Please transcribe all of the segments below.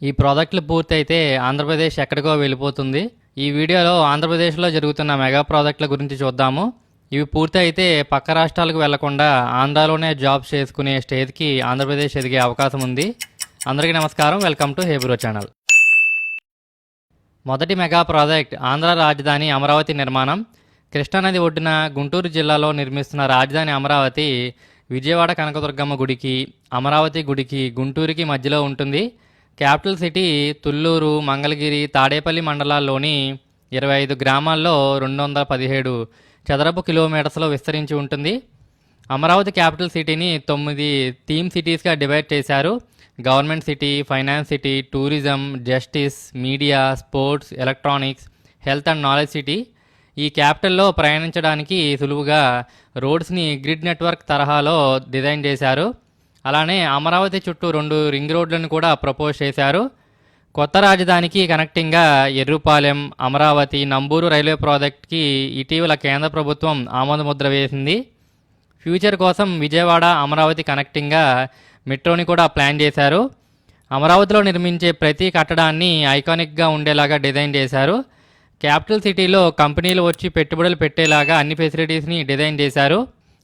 ఈ ప్రాజెక్టులు పూర్తయితే ఆంధ్రప్రదేశ్ ఎక్కడికో వెళ్ళిపోతుంది. ఈ వీడియోలో ఆంధ్రప్రదేశ్లో జరుగుతున్న మెగా ప్రాజెక్టుల గురించి చూద్దాము. ఇవి పూర్తి అయితే పక్క రాష్ట్రాలకు వెళ్లకుండా ఆంధ్రాలోనే జాబ్స్ చేసుకునే స్టేజ్కి ఆంధ్రప్రదేశ్ ఎదిగే అవకాశం ఉంది. అందరికీ నమస్కారం, వెల్కమ్ టు హేబ్రో ఛానల్. మొదటి మెగా ప్రాజెక్ట్ ఆంధ్ర రాజధాని అమరావతి నిర్మాణం. కృష్ణానది ఒడ్డున గుంటూరు జిల్లాలో నిర్మిస్తున్న రాజధాని అమరావతి విజయవాడ కనకదుర్గమ్మ గుడికి, అమరావతి గుడికి, గుంటూరుకి మధ్యలో ఉంటుంది. క్యాపిటల్ సిటీ తుళ్ళూరు, మంగళగిరి, తాడేపల్లి మండలాల్లోని 25 గ్రామాల్లో 217 చదరపు కిలోమీటర్స్లో విస్తరించి ఉంటుంది. అమరావతి క్యాపిటల్ సిటీని 9 థీమ్ సిటీస్గా డివైడ్ చేశారు. Government city, finance city, tourism, justice, media, sports, electronics, health and knowledge city. ఈ క్యాపిటల్లో ప్రయాణించడానికి సులువుగా రోడ్స్ని గ్రిడ్ నెట్వర్క్ తరహాలో డిజైన్ చేశారు. అలానే అమరావతి చుట్టూ 2 రింగ్ రోడ్లను కూడా ప్రపోజ్ చేశారు. కొత్త రాజధానికి కనెక్టింగ్గా ఎర్రుపాలెం, అమరావతి, నంబూరు రైల్వే ప్రాజెక్ట్కి ఇటీవల కేంద్ర ప్రభుత్వం ఆమోదముద్ర వేసింది. ఫ్యూచర్ కోసం విజయవాడ, అమరావతి కనెక్టింగ్గా మెట్రోని కూడా ప్లాన్ చేశారు. అమరావతిలో నిర్మించే ప్రతి కట్టడాన్ని ఐకానిక్గా ఉండేలాగా డిజైన్ చేశారు. క్యాపిటల్ సిటీలో కంపెనీలు వచ్చి పెట్టుబడులు పెట్టేలాగా అన్ని ఫెసిలిటీస్ని డిజైన్ చేశారు.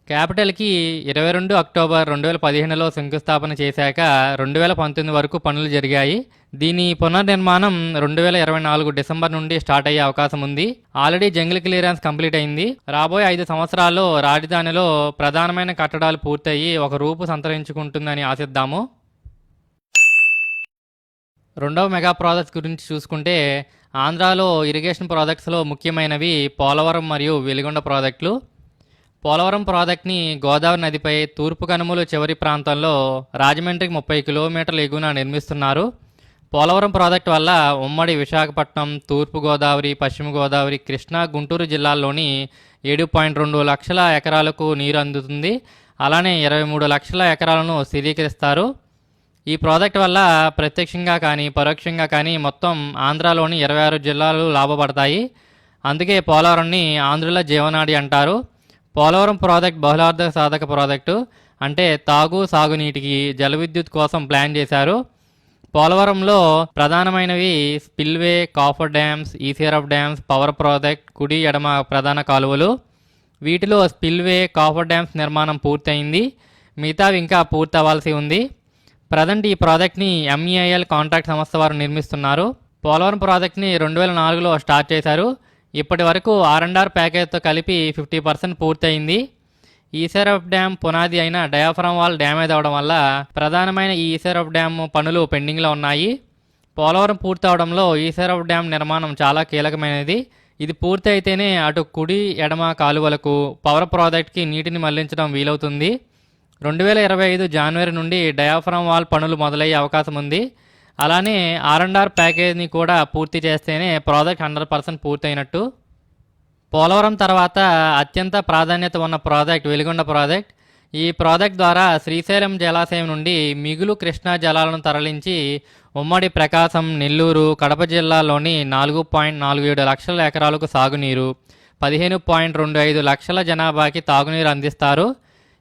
క్యాపిటల్కి 22 అక్టోబర్ 2015లో శంకుస్థాపన చేశాక 2019 వరకు పనులు జరిగాయి. దీని పునర్నిర్మాణం 2024 డిసెంబర్ నుండి స్టార్ట్ అయ్యే అవకాశం ఉంది. ఆల్రెడీ జంగిల్ క్లియరెన్స్ కంప్లీట్ అయింది. రాబోయే 5 సంవత్సరాల్లో రాజధానిలో ప్రధానమైన కట్టడాలు పూర్తయి ఒక రూపు సంతరించుకుంటుందని ఆశిద్దాము. రెండవ మెగా ప్రాజెక్ట్స్ గురించి చూసుకుంటే ఆంధ్రాలో ఇరిగేషన్ ప్రాజెక్ట్స్లో ముఖ్యమైనవి పోలవరం మరియు వెలిగొండ ప్రాజెక్టులు. పోలవరం ప్రాజెక్ట్ని గోదావరి నదిపై తూర్పు కనుమలు చివరి ప్రాంతంలో రాజమండ్రికి 30 కిలోమీటర్ల ఎగువన నిర్మిస్తున్నారు. పోలవరం ప్రాజెక్టు వల్ల ఉమ్మడి విశాఖపట్నం, తూర్పు గోదావరి, పశ్చిమ గోదావరి, కృష్ణా, గుంటూరు జిల్లాల్లోని 7.2 లక్షల ఎకరాలకు నీరు అందుతుంది. అలానే 23 లక్షల ఎకరాలను స్థిరీకరిస్తారు. ఈ ప్రాజెక్ట్ వల్ల ప్రత్యక్షంగా కానీ పరోక్షంగా కానీ మొత్తం ఆంధ్రాలోని 26 జిల్లాలు లాభపడతాయి. అందుకే పోలవరంని ఆంధ్రుల జీవనాడి అంటారు. పోలవరం ప్రాజెక్ట్ బహుళార్థ సాధక ప్రాజెక్టు, అంటే తాగు, సాగునీటికి, జల విద్యుత్ కోసం ప్లాన్ చేశారు. పోలవరంలో ప్రధానమైనవి spillway, coffer dams, ECRF dams, power project, కుడి ఎడమ ప్రధాన కాలువలు. వీటిలో స్పిల్వే, కాఫర్ డ్యామ్స్ నిర్మాణం పూర్తయింది. మిగతావి ఇంకా పూర్తి అవ్వాల్సి ఉంది. ప్రజెంట్ ఈ ప్రాజెక్ట్ని ఎంఈఐఎల్ కాంట్రాక్ట్ సంస్థ వారు నిర్మిస్తున్నారు. పోలవరం ప్రాజెక్ట్ని 2004లో స్టార్ట్ చేశారు. ఇప్పటి వరకు R&R ప్యాకేజ్తో కలిపి 50% పూర్తయింది. ఈసీఆర్ఎఫ్ డ్యామ్ పునాది అయిన డయాఫ్రామ్ వాల్ డ్యామేజ్ అవడం వల్ల ప్రధానమైన ఈ ఈసీఆర్ఎఫ్ డ్యామ్ పనులు పెండింగ్లో ఉన్నాయి. పోలవరం పూర్తి అవడంలో ఈసీఆర్ఎఫ్ డ్యామ్ నిర్మాణం చాలా కీలకమైనది. ఇది పూర్తి అయితేనే అటు కుడి ఎడమ కాలువలకు, పవర్ ప్రాజెక్ట్కి నీటిని మళ్లించడం వీలవుతుంది. 2025 జనవరి నుండి డయాఫ్రామ్ వాల్ పనులు మొదలయ్యే అవకాశం ఉంది. అలానే R&R ప్యాకేజ్ని కూడా పూర్తి చేస్తేనే ప్రాజెక్ట్ 100% పూర్తయినట్టు. పోలవరం తర్వాత అత్యంత ప్రాధాన్యత ఉన్న ప్రాజెక్ట్ వెలిగొండ ప్రాజెక్ట్. ఈ ప్రాజెక్ట్ ద్వారా శ్రీశైలం జలాశయం నుండి మిగులు కృష్ణా జలాలను తరలించి ఉమ్మడి ప్రకాశం, నెల్లూరు, కడప జిల్లాలోని 4.47 లక్షల ఎకరాలకు సాగునీరు, 15.25 లక్షల జనాభాకి తాగునీరు అందిస్తారు.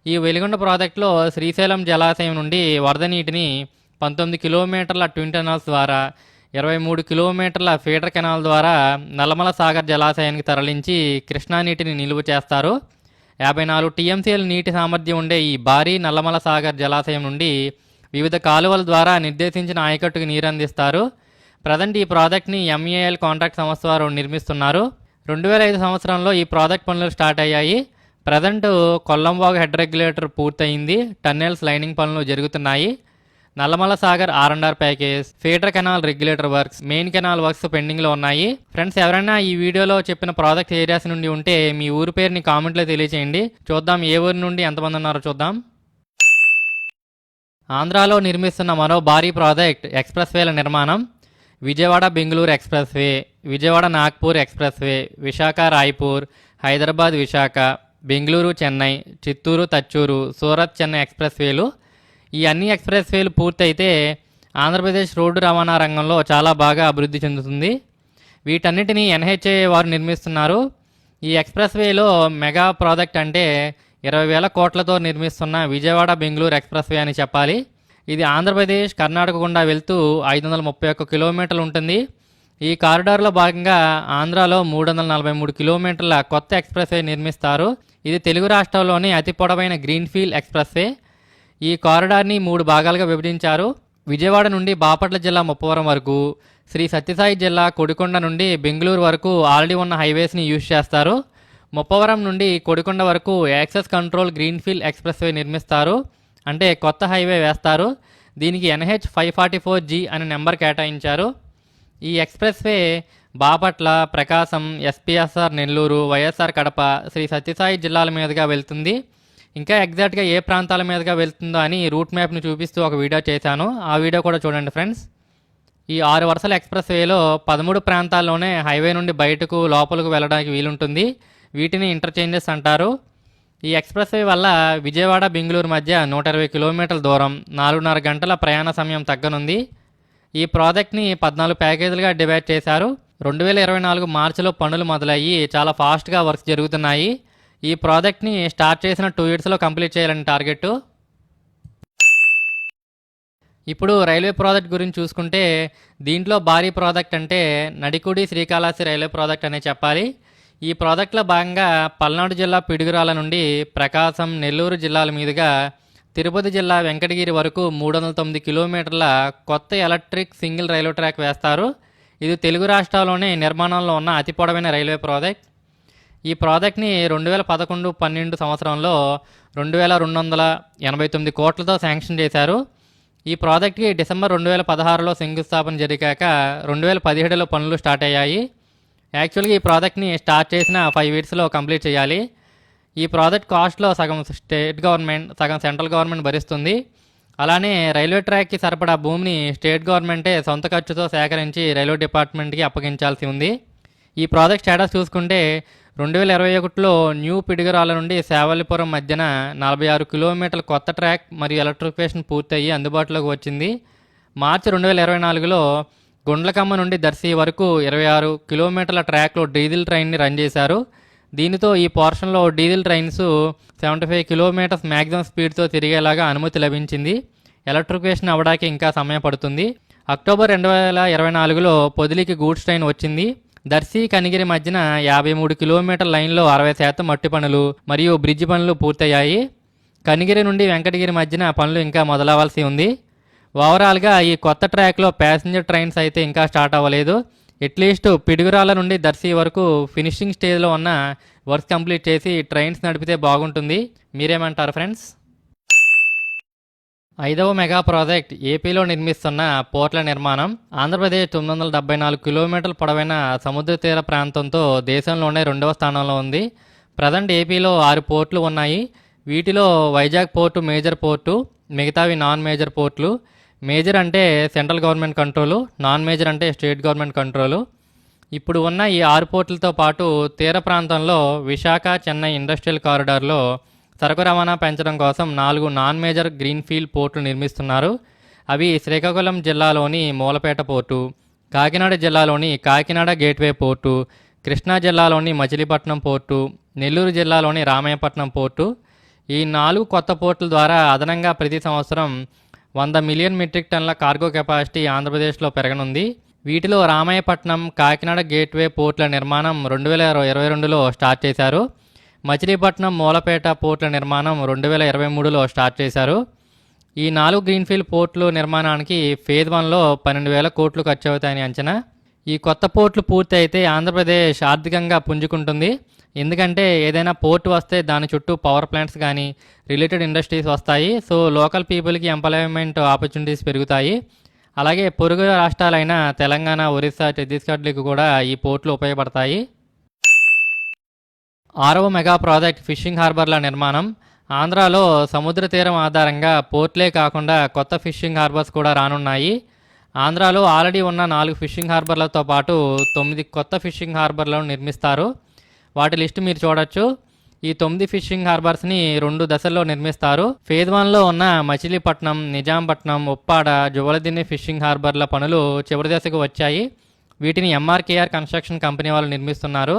ఈ వెలిగొండ ప్రాజెక్టులో శ్రీశైలం జలాశయం నుండి వరద నీటిని 19 కిలోమీటర్ల ట్విన్ టనల్స్ ద్వారా, 23 కిలోమీటర్ల ఫీడర్ కెనాల్ ద్వారా నల్లమల సాగర్ జలాశయానికి తరలించి కృష్ణా నీటిని నిలువ చేస్తారు. 54 టీఎంసీల నీటి సామర్థ్యం ఉండే ఈ భారీ నల్లమల సాగర్ జలాశయం నుండి వివిధ కాలువల ద్వారా నిర్దేశించిన ఆయకట్టుకు నీరు అందిస్తారు. ప్రజెంట్ ఈ ప్రాజెక్ట్ని ఎంఈఐఎల్ కాంట్రాక్ట్ సంస్థ వారు నిర్మిస్తున్నారు. 2005 సంవత్సరంలో ఈ ప్రాజెక్ట్ పనులు స్టార్ట్ అయ్యాయి. ప్రజెంట్ కొల్లంవాగు హెడ్ రెగ్యులేటర్ పూర్తయింది. టన్నెల్స్ లైనింగ్ పనులు జరుగుతున్నాయి. Nallamala Sagar R&R package, feeder canal regulator works, main canal works పెండింగ్లో ఉన్నాయి. ఫ్రెండ్స్, ఎవరైనా ఈ వీడియోలో చెప్పిన ప్రాజెక్ట్ ఏరియాస్ నుండి ఉంటే మీ ఊరి పేరుని కామెంట్లో తెలియచేయండి. చూద్దాం ఏ ఊరి నుండి ఎంతమంది ఉన్నారో చూద్దాం. ఆంధ్రాలో నిర్మిస్తున్న మరో భారీ ప్రాజెక్ట్ ఎక్స్ప్రెస్ వేల నిర్మాణం. Vijayawada Bengaluru expressway, Vijayawada Nagpur expressway, Visakha Raipur, Hyderabad Visakha, Bengaluru Chennai, Chittoor Thachur, Surat Chennai express వేలు. ఈ అన్ని ఎక్స్ప్రెస్ వేలు పూర్తయితే ఆంధ్రప్రదేశ్ రోడ్డు రవాణా రంగంలో చాలా బాగా అభివృద్ధి చెందుతుంది. వీటన్నిటినీ NHAI వారు నిర్మిస్తున్నారు. ఈ ఎక్స్ప్రెస్ వేలో మెగా ప్రాజెక్ట్ అంటే 20,000 కోట్లతో నిర్మిస్తున్న విజయవాడ బెంగళూరు ఎక్స్ప్రెస్ వే అని చెప్పాలి. ఇది ఆంధ్రప్రదేశ్ కర్ణాటక గుండా వెళ్తూ 531 కిలోమీటర్లు ఉంటుంది. ఈ కారిడార్లో భాగంగా ఆంధ్రాలో 343 కిలోమీటర్ల కొత్త ఎక్స్ప్రెస్ వే నిర్మిస్తారు. ఇది తెలుగు రాష్ట్రాల్లోని అతి పొడవైన గ్రీన్ఫీల్డ్ ఎక్స్ప్రెస్ వే. ఈ కారిడార్ని 3 భాగాలుగా విభజించారు. విజయవాడ నుండి బాపట్ల జిల్లా ముప్పవరం వరకు, శ్రీ సత్యసాయి జిల్లా కొడికొండ నుండి బెంగళూరు వరకు ఆల్రెడీ ఉన్న హైవేస్ని యూజ్ చేస్తారు. ముప్పవరం నుండి కొడికొండ వరకు access control greenfield express way నిర్మిస్తారు, అంటే కొత్త హైవే వేస్తారు. దీనికి NH 544G అనే నెంబర్ కేటాయించారు. ఈ ఎక్స్ప్రెస్ వే బాపట్ల, ప్రకాశం, SPSR నెల్లూరు, వైఎస్ఆర్ కడప, శ్రీ సత్యసాయి జిల్లాల మీదుగా వెళ్తుంది. ఇంకా ఎగ్జాక్ట్గా ఏ ప్రాంతాల మీదుగా వెళ్తుందో అని రూట్ మ్యాప్ని చూపిస్తూ ఒక వీడియో చేశాను. ఆ వీడియో కూడా చూడండి ఫ్రెండ్స్. ఈ 6 వరుసల ఎక్స్ప్రెస్ వేలో 13 ప్రాంతాల్లోనే హైవే నుండి బయటకు లోపలకు వెళ్ళడానికి వీలుంటుంది. వీటిని ఇంటర్చేంజెస్ అంటారు. ఈ ఎక్స్ప్రెస్ వే వల్ల విజయవాడ బెంగళూరు మధ్య 120 కిలోమీటర్ల దూరం, 4.5 గంటల ప్రయాణ సమయం తగ్గనుంది. ఈ ప్రాజెక్ట్ని 14 ప్యాకేజీలుగా డివైడ్ చేశారు. 2024 మార్చిలో పనులు మొదలయ్యి చాలా ఫాస్ట్గా వర్క్స్ జరుగుతున్నాయి. ఈ ప్రాజెక్ట్ని స్టార్ట్ చేసిన 2 ఇయర్స్లో కంప్లీట్ చేయాలని టార్గెట్. ఇప్పుడు రైల్వే ప్రాజెక్ట్ గురించి చూసుకుంటే దీంట్లో భారీ ప్రాజెక్ట్ అంటే నడికుడి శ్రీకాళహస్తి రైల్వే ప్రాజెక్ట్ అనే చెప్పాలి. ఈ ప్రాజెక్టులో భాగంగా పల్నాడు జిల్లా పిడుగురాల నుండి ప్రకాశం, నెల్లూరు జిల్లాల మీదుగా తిరుపతి జిల్లా వెంకటగిరి వరకు 309 కిలోమీటర్ల కొత్త ఎలక్ట్రిక్ సింగిల్ రైల్వే ట్రాక్ వేస్తారు. ఇది తెలుగు రాష్ట్రాల్లోనే నిర్మాణంలో ఉన్న అతి పొడవైన రైల్వే ప్రాజెక్ట్. ఈ ప్రాజెక్ట్ని 2011-12 సంవత్సరంలో 2289 కోట్లతో శాంక్షన్ చేశారు. ఈ ప్రాజెక్ట్కి డిసెంబర్ 2016లో శంకుస్థాపన జరిగాక 2017లో పనులు స్టార్ట్ అయ్యాయి. యాక్చువల్గా ఈ ప్రాజెక్ట్ని స్టార్ట్ చేసిన 5 ఇయర్స్లో కంప్లీట్ చేయాలి. ఈ ప్రాజెక్ట్ కాస్ట్లో సగం స్టేట్ గవర్నమెంట్, సగం సెంట్రల్ గవర్నమెంట్ భరిస్తుంది. అలానే రైల్వే ట్రాక్కి సరిపడా భూమిని స్టేట్ గవర్నమెంటే సొంత ఖర్చుతో సేకరించి రైల్వే డిపార్ట్మెంట్కి అప్పగించాల్సి ఉంది. ఈ ప్రాజెక్ట్ స్టేటస్ చూసుకుంటే 2021లో న్యూ పిడుగురాల నుండి సేవల్లిపురం మధ్యన 46 కిలోమీటర్ల కొత్త ట్రాక్ మరియు ఎలక్ట్రిఫికేషన్ పూర్తయ్యి అందుబాటులోకి వచ్చింది. మార్చి 2024లో గుండ్లకమ్మ నుండి దర్శి వరకు 26 కిలోమీటర్ల ట్రాక్లో డీజిల్ ట్రైన్ని రన్ చేశారు. దీనితో ఈ పోర్షన్లో డీజిల్ ట్రైన్స్ 75 కిలోమీటర్స్ మ్యాక్సిమం స్పీడ్తో తిరిగేలాగా అనుమతి లభించింది. ఎలక్ట్రిఫికేషన్ అవ్వడానికి ఇంకా సమయం పడుతుంది. అక్టోబర్ 2024లో పొదిలికి గూడ్స్ ట్రైన్ వచ్చింది. దర్శి కనిగిరి మధ్యన 53 కిలోమీటర్ల లైన్లో 60% మట్టి పనులు మరియు బ్రిడ్జి పనులు పూర్తయ్యాయి. కనిగిరి నుండి వెంకటగిరి మధ్యన పనులు ఇంకా మొదలవ్వాల్సి ఉంది. ఓవరాల్గా ఈ కొత్త ట్రాక్లో ప్యాసింజర్ ట్రైన్స్ అయితే ఇంకా స్టార్ట్ అవ్వలేదు. అట్లీస్ట్ పిడుగురాల నుండి దర్శి వరకు ఫినిషింగ్ స్టేజ్లో ఉన్న వర్క్ కంప్లీట్ చేసి ట్రైన్స్ నడిపితే బాగుంటుంది. మీరేమంటారు ఫ్రెండ్స్? 5వ మెగా ప్రాజెక్ట్ ఏపీలో నిర్మిస్తున్న పోర్ట్ల నిర్మాణం. ఆంధ్రప్రదేశ్ 974 కిలోమీటర్ల పొడవైన సముద్ర తీర ప్రాంతంతో దేశంలోనే 2వ స్థానంలో ఉంది. ప్రజెంట్ ఏపీలో 6 పోర్ట్లు ఉన్నాయి. వీటిలో వైజాగ్ పోర్టు మేజర్ పోర్టు, మిగతావి నాన్ మేజర్ పోర్ట్లు. మేజర్ అంటే central government control, non major అంటే స్టేట్ గవర్నమెంట్ కంట్రోలు. ఇప్పుడు ఉన్న ఈ 6 పోర్టులతో పాటు తీర ప్రాంతంలో విశాఖ, చెన్నై ఇండస్ట్రియల్ కారిడార్లో సరుకు రవాణా పెంచడం కోసం 4 నాన్ మేజర్ గ్రీన్ఫీల్డ్ పోర్టులు నిర్మిస్తున్నారు. అవి శ్రీకాకుళం జిల్లాలోని మూలపేట పోర్టు, కాకినాడ జిల్లాలోని కాకినాడ గేట్వే పోర్టు, కృష్ణా జిల్లాలోని మచిలీపట్నం పోర్టు, నెల్లూరు జిల్లాలోని రామాయపట్నం పోర్టు. ఈ 4 కొత్త పోర్టుల ద్వారా అదనంగా ప్రతి సంవత్సరం 100 మిలియన్ మెట్రిక్ టన్నుల కార్గో కెపాసిటీ ఆంధ్రప్రదేశ్లో పెరగనుంది. వీటిలో రామాయపట్నం, కాకినాడ గేట్వే పోర్టుల నిర్మాణం 2022లో స్టార్ట్ చేశారు. మచిలీపట్నం, మూలపేట పోర్టుల నిర్మాణం 2023లో స్టార్ట్ చేశారు. ఈ 4 గ్రీన్ఫీల్డ్ పోర్టుల నిర్మాణానికి ఫేజ్ 1లో 12,000 కోట్లు ఖర్చు అవుతాయని అంచనా. ఈ కొత్త పోర్టులు పూర్తి అయితే ఆంధ్రప్రదేశ్ ఆర్థికంగా పుంజుకుంటుంది. ఎందుకంటే ఏదైనా పోర్ట్ వస్తే దాని చుట్టూ పవర్ ప్లాంట్స్ కానీ రిలేటెడ్ ఇండస్ట్రీస్ వస్తాయి. సో లోకల్ పీపుల్కి ఎంప్లాయ్మెంట్ ఆపర్చునిటీస్ పెరుగుతాయి. అలాగే పొరుగు రాష్ట్రాలైన తెలంగాణ, ఒరిస్సా, ఛత్తీస్గఢ్లకు కూడా ఈ పోర్టులు ఉపయోగపడతాయి. 6వ మెగా ప్రాజెక్ట్ ఫిషింగ్ హార్బర్ల నిర్మాణం. ఆంధ్రాలో సముద్ర తీరం ఆధారంగా పోర్ట్లే కాకుండా కొత్త ఫిషింగ్ హార్బర్స్ కూడా రానున్నాయి. ఆంధ్రాలో ఆల్రెడీ ఉన్న 4 ఫిషింగ్ హార్బర్లతో పాటు 9 కొత్త ఫిషింగ్ హార్బర్లను నిర్మిస్తారు. వాటి లిస్ట్ మీరు చూడొచ్చు. ఈ 9 ఫిషింగ్ హార్బర్స్ని 2 దశల్లో నిర్మిస్తారు. ఫేజ్ 1లో ఉన్న మచిలీపట్నం, నిజాంపట్నం, ఉప్పాడ, జువలదిన్నె ఫిషింగ్ హార్బర్ల పనులు చివరి దశకు వచ్చాయి. వీటిని MRKR కన్స్ట్రక్షన్ కంపెనీ వాళ్ళు నిర్మిస్తున్నారు.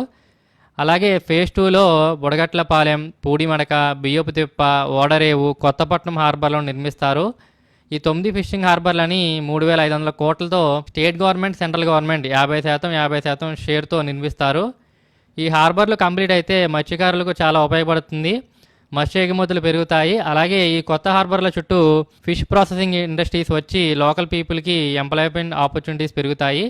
అలాగే ఫేజ్ 2లో బుడగట్లపాలెం, పూడిమడక, బియ్యపుతిప్ప, ఓడరేవు, కొత్తపట్నం హార్బర్లను నిర్మిస్తారు. ఈ 9 ఫిషింగ్ హార్బర్లని 3,500 కోట్లతో స్టేట్ గవర్నమెంట్, సెంట్రల్ గవర్నమెంట్ 50% షేర్తో నిర్మిస్తారు. ఈ హార్బర్లు కంప్లీట్ అయితే మత్స్యకారులకు చాలా ఉపయోగపడుతుంది. మత్స్య ఎగుమతులు పెరుగుతాయి. అలాగే ఈ కొత్త హార్బర్ల చుట్టూ ఫిష్ ప్రాసెసింగ్ ఇండస్ట్రీస్ వచ్చి లోకల్ పీపుల్కి ఎంప్లాయ్మెంట్ ఆపర్చునిటీస్ పెరుగుతాయి.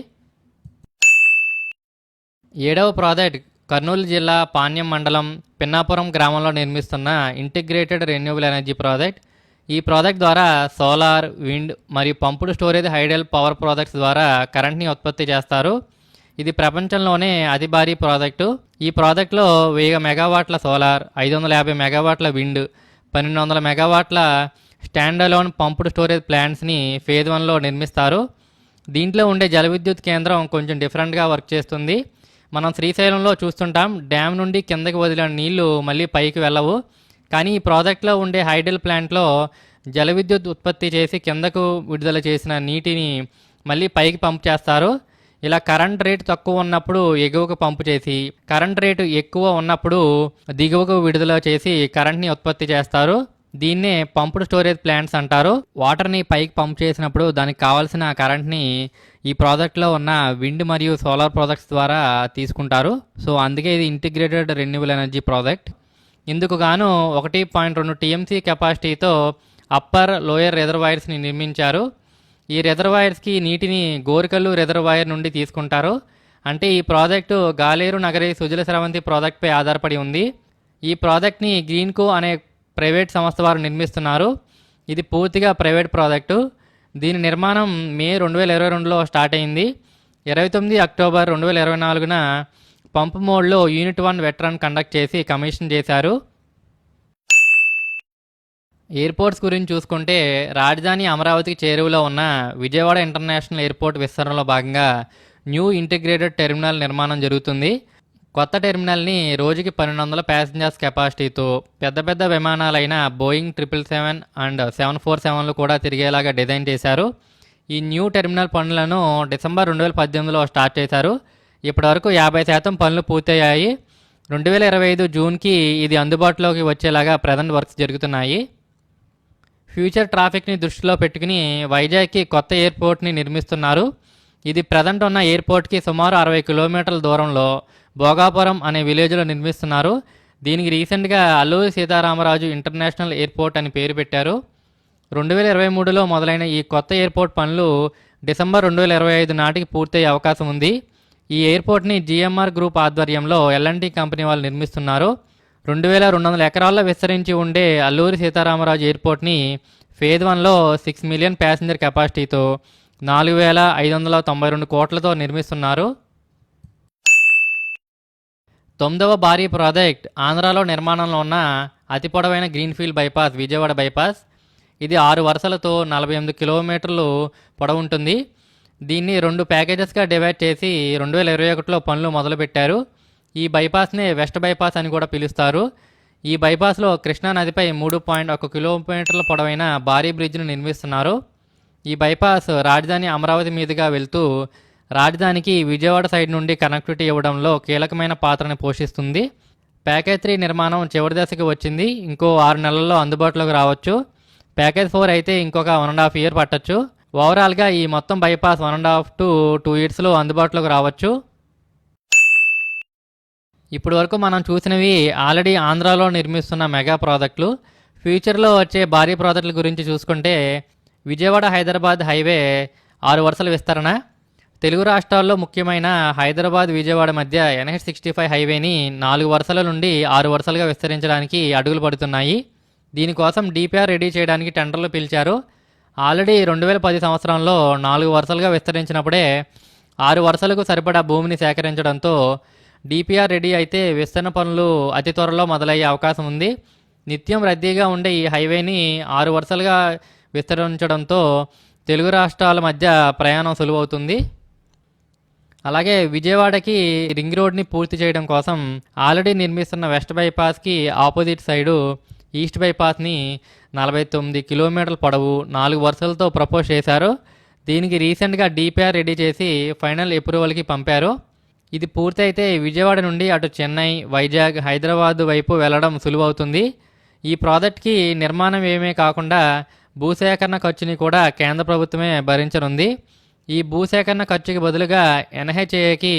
7వ ప్రాజెక్ట్ కర్నూలు జిల్లా పాణ్యం మండలం పిన్నాపురం గ్రామంలో నిర్మిస్తున్న ఇంటిగ్రేటెడ్ రెన్యూవబుల్ ఎనర్జీ ప్రాజెక్ట్. ఈ ప్రాజెక్ట్ ద్వారా సోలార్, విండ్ మరియు పంపుడు స్టోరేజ్ హైడల్ పవర్ ప్రాజెక్ట్స్ ద్వారా కరెంట్ని ఉత్పత్తి చేస్తారు. ఇది ప్రపంచంలోనే అతి భారీ ప్రాజెక్టు. ఈ ప్రాజెక్టులో 1000 మెగావాట్ల సోలార్, 550 మెగావాట్ల విండ్, 1200 మెగావాట్ల స్టాండ్ అలోన్ పంపుడు స్టోరేజ్ ప్లాంట్స్ని ఫేజ్ 1లో నిర్మిస్తారు. దీంట్లో ఉండే జల విద్యుత్ కేంద్రం కొంచెం డిఫరెంట్గా వర్క్ చేస్తుంది. మనం శ్రీశైలంలో చూస్తుంటాం, డ్యామ్ నుండి కిందకి వదిలిన నీళ్లు మళ్ళీ పైకి వెళ్ళవు. కానీ ఈ ప్రాజెక్ట్లో ఉండే హైడల్ ప్లాంట్లో జల విద్యుత్ ఉత్పత్తి చేసి కిందకు విడుదల చేసిన నీటిని మళ్ళీ పైకి పంప్ చేస్తారు. ఇలా కరెంట్ రేటు తక్కువ ఉన్నప్పుడు ఎగువకు పంపు చేసి, కరెంట్ రేటు ఎక్కువ ఉన్నప్పుడు దిగువకు విడుదల చేసి కరెంట్ని ఉత్పత్తి చేస్తారు. దీన్నే పంపుడ్ స్టోరేజ్ ప్లాంట్స్ అంటారు. వాటర్ని పైకి పంప్ చేసినప్పుడు దానికి కావాల్సిన కరెంట్ని ఈ ప్రాజెక్ట్లో ఉన్న విండ్ మరియు సోలార్ ప్రాజెక్ట్స్ ద్వారా తీసుకుంటారు. సో అందుకే ఇది ఇంటిగ్రేటెడ్ రెన్యూవబుల్ ఎనర్జీ ప్రాజెక్ట్. ఇందుకు గాను 1.2 టీఎంసీ కెపాసిటీతో అప్పర్, లోయర్ రిజర్వాయర్స్ని నిర్మించారు. ఈ రిజర్వాయర్స్కి నీటిని గోరికల్లు రిజర్వాయర్ నుండి తీసుకుంటారు. అంటే ఈ ప్రాజెక్టు గాలేరు నగరి సుజల స్రవంతి ప్రాజెక్ట్పై ఆధారపడి ఉంది. ఈ ప్రాజెక్ట్ని గ్రీన్కో అనే ప్రైవేట్ సంస్థ వారు నిర్మిస్తున్నారు. ఇది పూర్తిగా ప్రైవేట్ ప్రాజెక్టు. దీని నిర్మాణం మే 2022లో స్టార్ట్ అయింది. 29 అక్టోబర్ 2024న పంప్ మోడ్లో యూనిట్ 1 వెట్ రన్ కండక్ట్ చేసి కమిషన్ చేశారు. ఎయిర్పోర్ట్స్ గురించి చూసుకుంటే రాజధాని అమరావతికి చేరువలో ఉన్న విజయవాడ ఇంటర్నేషనల్ ఎయిర్పోర్ట్ విస్తరణలో భాగంగా న్యూ ఇంటిగ్రేటెడ్ టెర్మినల్ నిర్మాణం జరుగుతుంది. కొత్త టెర్మినల్ని రోజుకి 1200 ప్యాసింజర్స్ కెపాసిటీతో పెద్ద పెద్ద విమానాలైన బోయింగ్ 777 అండ్ 747లు కూడా తిరిగేలాగా డిజైన్ చేశారు. ఈ న్యూ టెర్మినల్ పనులను డిసెంబర్ 2018లో స్టార్ట్ చేశారు. ఇప్పటివరకు 50% పనులు పూర్తయ్యాయి. 2025 జూన్కి ఇది అందుబాటులోకి వచ్చేలాగా ప్రజెంట్ వర్క్స్ జరుగుతున్నాయి. ఫ్యూచర్ ట్రాఫిక్ని దృష్టిలో పెట్టుకుని వైజాగ్కి కొత్త ఎయిర్పోర్ట్ని నిర్మిస్తున్నారు. ఇది ప్రజెంట్ ఉన్న ఎయిర్పోర్ట్కి సుమారు 60 కిలోమీటర్ల దూరంలో భోగాపురం అనే విలేజ్లో నిర్మిస్తున్నారు. దీనికి రీసెంట్గా అల్లూరి సీతారామరాజు ఇంటర్నేషనల్ ఎయిర్పోర్ట్ అని పేరు పెట్టారు. 2023లో మొదలైన ఈ కొత్త ఎయిర్పోర్ట్ పనులు డిసెంబర్ 2025 నాటికి పూర్తయ్యే అవకాశం ఉంది. ఈ ఎయిర్పోర్ట్ని జిఎంఆర్ గ్రూప్ ఆధ్వర్యంలో ఎల్ఎన్టీ కంపెనీ వాళ్ళు నిర్మిస్తున్నారు. 2200 ఎకరాల్లో విస్తరించి ఉండే అల్లూరి సీతారామరాజు ఎయిర్పోర్ట్ని ఫేజ్ 1లో 6 మిలియన్ ప్యాసింజర్ కెపాసిటీతో 4,592 కోట్లతో నిర్మిస్తున్నారు. 9వ భారీ ప్రాజెక్ట్ ఆంధ్రాలో నిర్మాణంలో ఉన్న అతి పొడవైన గ్రీన్ఫీల్డ్ బైపాస్ విజయవాడ బైపాస్. ఇది 6 వరుసలతో 48 కిలోమీటర్లు పొడవుంటుంది. దీన్ని 2 ప్యాకేజెస్గా డివైడ్ చేసి 2021లో పనులు మొదలుపెట్టారు. ఈ బైపాస్నే వెస్ట్ బైపాస్ అని కూడా పిలుస్తారు. ఈ బైపాస్లో కృష్ణా నదిపై 3.1 కిలోమీటర్ల పొడవైన భారీ బ్రిడ్జ్ను నిర్మిస్తున్నారు. ఈ బైపాస్ రాజధాని అమరావతి మీదుగా వెళ్తూ రాజధానికి విజయవాడ సైడ్ నుండి కనెక్టివిటీ ఇవ్వడంలో కీలకమైన పాత్రని పోషిస్తుంది. ప్యాకేజ్ 3 నిర్మాణం చివరి దశకి వచ్చింది. ఇంకో 6 నెలల్లో అందుబాటులోకి రావచ్చు. ప్యాకేజ్ 4 అయితే ఇంకొక 1.5 ఇయర్ పట్టచ్చు. ఓవరాల్గా ఈ మొత్తం బైపాస్ 1.5 to 2 ఇయర్స్లో అందుబాటులోకి రావచ్చు. ఇప్పటి వరకు మనం చూసినవి ఆల్రెడీ ఆంధ్రాలో నిర్మిస్తున్న మెగా ప్రాజెక్టులు. ఫ్యూచర్లో వచ్చే భారీ ప్రాజెక్టుల గురించి చూసుకుంటే విజయవాడ హైదరాబాద్ హైవే 6 వరుసల విస్తరణ. తెలుగు రాష్ట్రాల్లో ముఖ్యమైన హైదరాబాద్ విజయవాడ మధ్య NH65 హైవేని 4 వరుసల నుండి 6 వరుసలుగా విస్తరించడానికి అడుగులు పడుతున్నాయి. దీనికోసం DPR రెడీ చేయడానికి టెండర్లు పిలిచారు. ఆల్రెడీ 2010 సంవత్సరంలో 4 వరుసలుగా విస్తరించినప్పుడే 6 వరుసలకు సరిపడా భూమిని సేకరించడంతో DPR రెడీ అయితే విస్తరణ పనులు అతి త్వరలో మొదలయ్యే అవకాశం ఉంది. నిత్యం రద్దీగా ఉండే ఈ హైవేని 6 వరుసలుగా విస్తరించడంతో తెలుగు రాష్ట్రాల మధ్య ప్రయాణం సులువవుతుంది. అలాగే విజయవాడకి రింగ్ రోడ్ని పూర్తి చేయడం కోసం ఆల్రెడీ నిర్మిస్తున్న వెస్ట్ బైపాస్కి ఆపోజిట్ సైడు ఈస్ట్ బైపాస్ని 49 కిలోమీటర్ల పొడవు 4 వరుసలతో ప్రపోజ్ చేశారు. దీనికి రీసెంట్గా DPR రెడీ చేసి ఫైనల్ అప్రూవల్కి పంపారు. ఇది పూర్తయితే విజయవాడ నుండి అటు చెన్నై, వైజాగ్, హైదరాబాద్ వైపు వెళ్లడం సులువవుతుంది. ఈ ప్రాజెక్ట్కి నిర్మాణం ఏమీ కాకుండా భూసేకరణ ఖర్చుని కూడా కేంద్ర ప్రభుత్వమే భరించనుంది. ఈ భూసేకరణ ఖర్చుకి బదులుగా ఎన్హెచ్ఏకి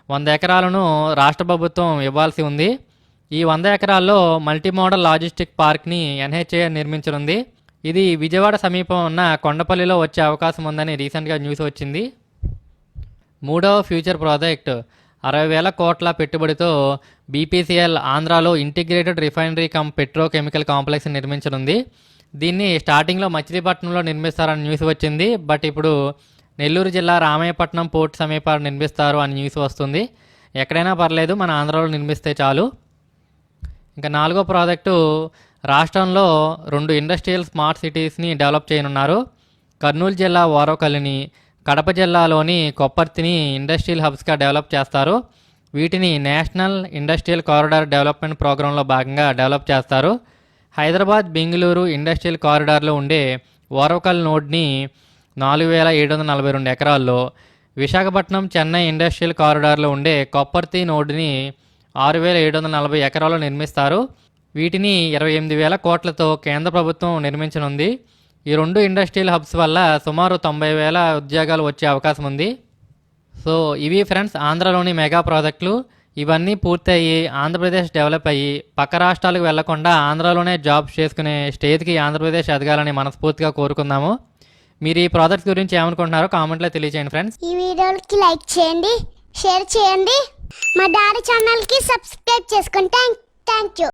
100 ఎకరాలను రాష్ట్ర ప్రభుత్వం ఇవ్వాల్సి ఉంది. ఈ 100 ఎకరాల్లో మల్టీమోడల్ లాజిస్టిక్ పార్క్ని ఎన్హెచ్ఏ నిర్మించనుంది. ఇది విజయవాడ సమీపం ఉన్న కొండపల్లిలో వచ్చే అవకాశం ఉందని రీసెంట్గా న్యూస్ వచ్చింది. మూడవ ఫ్యూచర్ ప్రాజెక్ట్ 60,000 కోట్ల పెట్టుబడితో బీపీసీఎల్ ఆంధ్రాలో integrated refinery cum petrochemical complex నిర్మించనుంది. దీన్ని స్టార్టింగ్లో మచిలీపట్నంలో నిర్మిస్తారని న్యూస్ వచ్చింది. బట్ ఇప్పుడు నెల్లూరు జిల్లా రామాయపట్నం పోర్ట్ సమీపాలు నిర్మిస్తారు అని న్యూస్ వస్తుంది. ఎక్కడైనా పర్లేదు, మన ఆంధ్రాలో నిర్మిస్తే చాలు. ఇంకా 4వ ప్రాజెక్టు రాష్ట్రంలో 2 ఇండస్ట్రియల్ స్మార్ట్ సిటీస్ని డెవలప్ చేయనున్నారు. కర్నూలు జిల్లా ఓరవకల్లుని, కడప జిల్లాలోని కొప్పర్తిని ఇండస్ట్రియల్ హబ్స్గా డెవలప్ చేస్తారు. వీటిని నేషనల్ ఇండస్ట్రియల్ కారిడార్ డెవలప్మెంట్ ప్రోగ్రాంలో భాగంగా డెవలప్ చేస్తారు. హైదరాబాద్ బెంగళూరు ఇండస్ట్రియల్ కారిడార్లో ఉండే ఓరవకల్ నోడ్ని 4,742 ఎకరాల్లో, విశాఖపట్నం చెన్నై ఇండస్ట్రియల్ కారిడార్లో ఉండే కొప్పర్తి నోడ్ని 6,740 ఎకరాల్లో నిర్మిస్తారు. వీటిని 28,000 కోట్లతో కేంద్ర ప్రభుత్వం నిర్మించనుంది. ఈ 2 ఇండస్ట్రియల్ హబ్స్ వల్ల సుమారు 90,000 ఉద్యోగాలు వచ్చే అవకాశం ఉంది. సో ఇవి ఫ్రెండ్స్ ఆంధ్రలోని మెగా ప్రాజెక్టులు. ఇవన్నీ పూర్తయ్యి ఆంధ్రప్రదేశ్ డెవలప్ అయ్యి పక్క రాష్ట్రాలకు వెళ్లకుండా ఆంధ్రాలోనే జాబ్స్ చేసుకునే స్టేజ్కి ఆంధ్రప్రదేశ్ ఎదగాలని మనస్ఫూర్తిగా కోరుకుందాము. మీరు ఈ ప్రాజెక్ట్స్ గురించి ఏమనుకుంటున్నారో కామెంట్లో తెలియజేయండి ఫ్రెండ్స్. ఈ వీడియోకి లైక్ చేయండి, షేర్ చేయండి, మా డాడీ ఛానల్కి సబ్స్క్రైబ్ చేసుకోండి. Thank you.